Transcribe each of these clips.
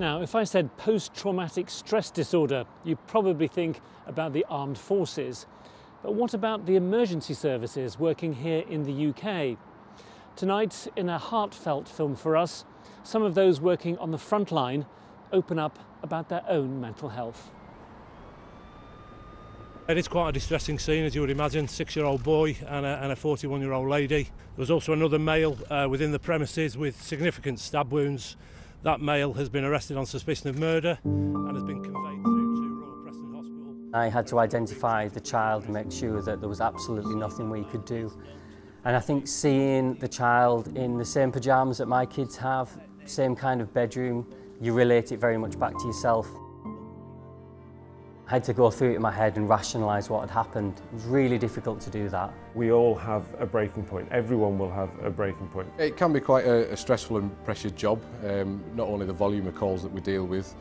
Now, if I said post-traumatic stress disorder, you probably think about the armed forces. But what about the emergency services working here in the UK? Tonight, in a heartfelt film for us, some of those working on the front line open up about their own mental health. It is quite a distressing scene, as you would imagine. 6-year-old boy and a 41-year-old lady. There was also another male within the premises with significant stab wounds. That male has been arrested on suspicion of murder and has been conveyed through to Royal Preston Hospital. I had to identify the child and make sure that there was absolutely nothing we could do. And I think seeing the child in the same pyjamas that my kids have, same kind of bedroom, you relate it very much back to yourself. I had to go through it in my head and rationalise what had happened. It was really difficult to do that. We all have a breaking point. Everyone will have a breaking point. It can be quite a stressful and pressured job. Not only the volume of calls that we deal with,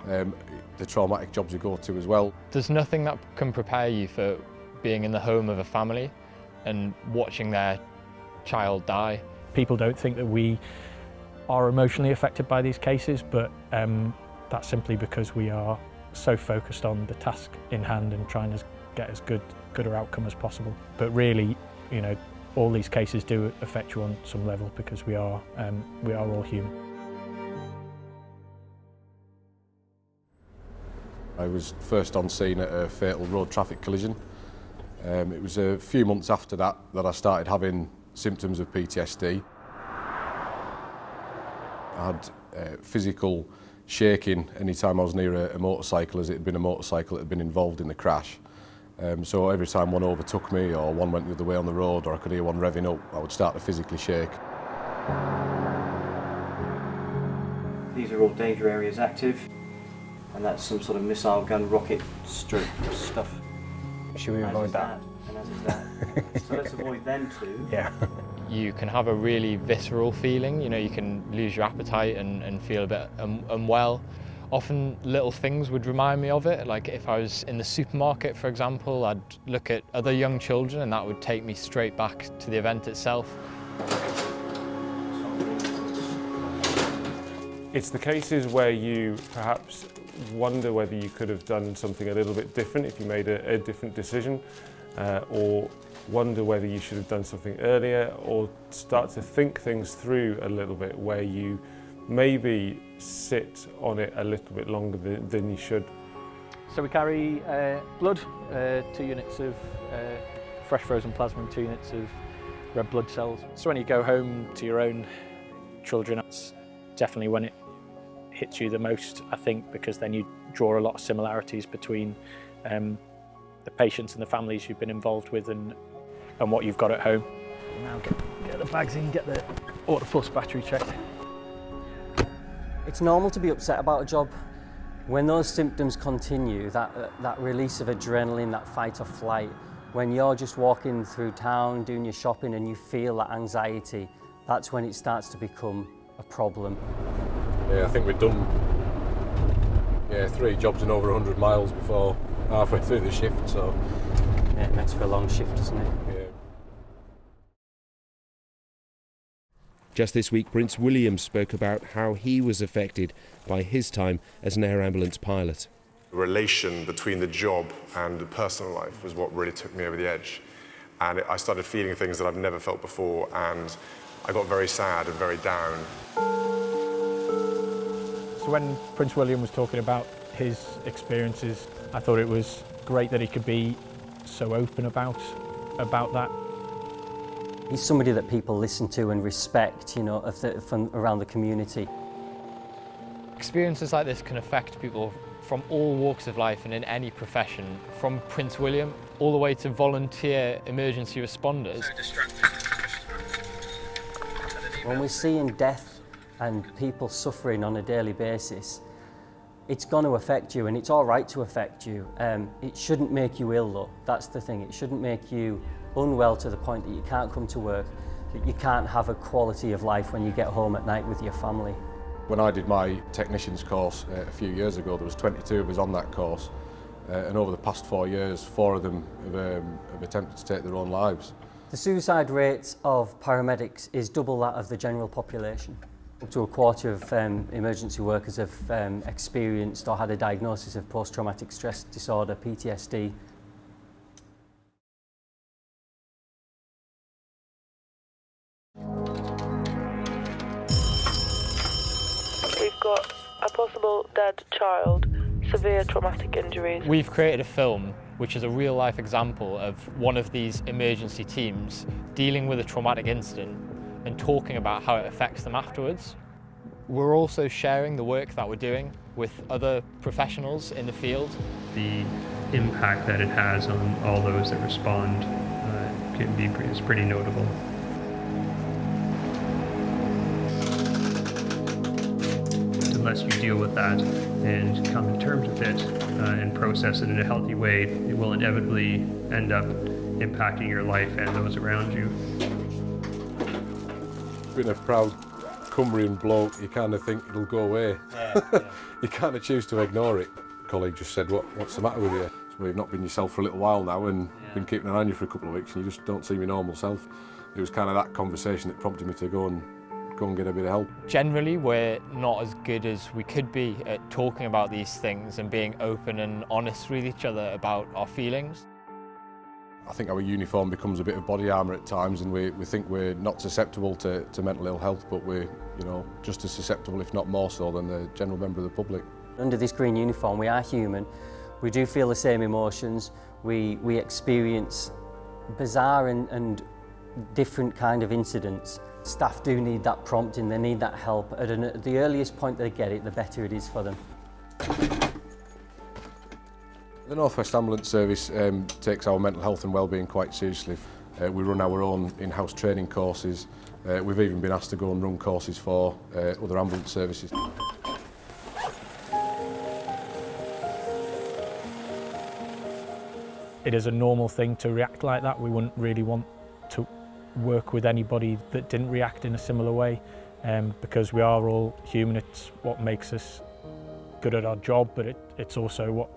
the traumatic jobs we go to as well. There's nothing that can prepare you for being in the home of a family and watching their child die. People don't think that we are emotionally affected by these cases, but that's simply because we are so focused on the task in hand and trying to get as good an outcome as possible. But really, you know, all these cases do affect you on some level because we are all human. I was first on scene at a fatal road traffic collision. It was a few months after that I started having symptoms of PTSD. I had physical shaking any time I was near a motorcycle, as it had been a motorcycle that had been involved in the crash. So every time one overtook me or one went the other way on the road or I could hear one revving up, I would start to physically shake. These are all danger areas active, and that's some sort of missile gun, rocket stroke stuff. Should we avoid that? And as is that. So let's avoid them too. Yeah. You can have a really visceral feeling, you know, you can lose your appetite and feel a bit unwell. Often little things would remind me of it, like if I was in the supermarket, for example, I'd look at other young children and that would take me straight back to the event itself. It's the cases where you perhaps wonder whether you could have done something a little bit different if you made a different decision, or wonder whether you should have done something earlier, or start to think things through a little bit where you maybe sit on it a little bit longer than you should. So we carry blood, 2 units of fresh frozen plasma and 2 units of red blood cells. So when you go home to your own children, that's definitely when it hits you the most, I think, because then you draw a lot of similarities between the patients and the families you've been involved with and what you've got at home. Now get the bags in, get the Auto Plus battery checked. It's normal to be upset about a job. When those symptoms continue, that release of adrenaline, that fight or flight, when you're just walking through town, doing your shopping and you feel that anxiety, that's when it starts to become a problem. Yeah, I think we'd done 3 jobs in over 100 miles before halfway through the shift, so... Yeah, it makes for a long shift, doesn't it? Yeah. Just this week, Prince William spoke about how he was affected by his time as an air ambulance pilot. The relation between the job and the personal life was what really took me over the edge. And I started feeling things that I've never felt before, and I got very sad and very down. So when Prince William was talking about his experiences, I thought it was great that he could be so open about that. He's somebody that people listen to and respect, you know, from around the community. Experiences like this can affect people from all walks of life and in any profession, from Prince William all the way to volunteer emergency responders. When we're seeing death and people suffering on a daily basis, it's going to affect you, and it's all right to affect you. It shouldn't make you ill, though. That's the thing. It shouldn't make you unwell to the point that you can't come to work, that you can't have a quality of life when you get home at night with your family. When I did my technician's course a few years ago, there was 22 of us on that course, and over the past 4 years, 4 of them have attempted to take their own lives. The suicide rate of paramedics is double that of the general population. Up to a quarter of emergency workers have experienced or had a diagnosis of post-traumatic stress disorder, PTSD. We've got a possible dead child, severe traumatic injuries. We've created a film which is a real-life example of one of these emergency teams dealing with a traumatic incident and talking about how it affects them afterwards. We're also sharing the work that we're doing with other professionals in the field. The impact that it has on all those that respond is pretty notable. Unless you deal with that and come to terms with it and process it in a healthy way, it will inevitably end up impacting your life and those around you. Being a proud Cumbrian bloke, you kind of think it'll go away. You kind of choose to ignore it. A colleague just said, what's the matter with you? So you've not been yourself for a little while now and been keeping an eye on you for a couple of weeks and you just don't seem your normal self. It was kind of that conversation that prompted me to go and get a bit of help. Generally, we're not as good as we could be at talking about these things and being open and honest with each other about our feelings. I think our uniform becomes a bit of body armour at times, and we think we're not susceptible to mental ill health, but we're just as susceptible, if not more so, than the general member of the public. Under this green uniform, we are human. We do feel the same emotions. We experience bizarre and different kind of incidents. Staff do need that prompting, they need that help. At the earliest point they get it, the better it is for them. The North West Ambulance Service takes our mental health and wellbeing quite seriously. We run our own in-house training courses. We've even been asked to go and run courses for other ambulance services. It is a normal thing to react like that. We wouldn't really want to work with anybody that didn't react in a similar way, because we are all human. It's what makes us good at our job, but it's also what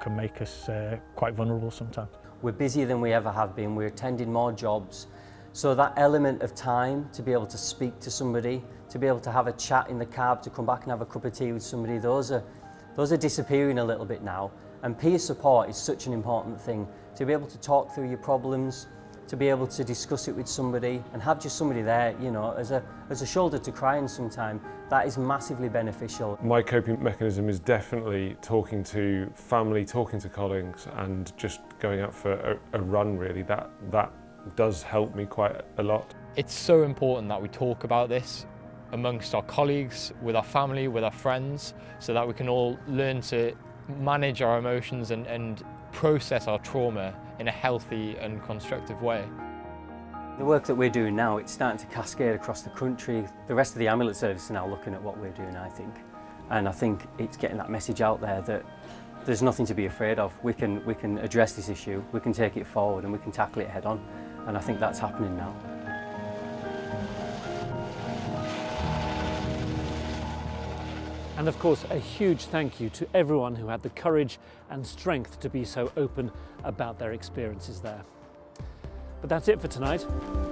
can make us quite vulnerable sometimes. We're busier than we ever have been. We're attending more jobs, so that element of time to be able to speak to somebody, to be able to have a chat in the cab, to come back and have a cup of tea with somebody, those are disappearing a little bit now. And peer support is such an important thing, to be able to talk through your problems, to be able to discuss it with somebody and have just somebody there, as a shoulder to cry on sometime. That is massively beneficial. My coping mechanism is definitely talking to family, talking to colleagues, and just going out for a run, really. That does help me quite a lot. It's so important that we talk about this amongst our colleagues, with our family, with our friends, so that we can all learn to manage our emotions and process our trauma in a healthy and constructive way. The work that we're doing now, it's starting to cascade across the country. The rest of the ambulance service are now looking at what we're doing, I think. And I think it's getting that message out there that there's nothing to be afraid of. We can address this issue, we can take it forward and we can tackle it head on. And I think that's happening now. And of course, a huge thank you to everyone who had the courage and strength to be so open about their experiences there. But that's it for tonight.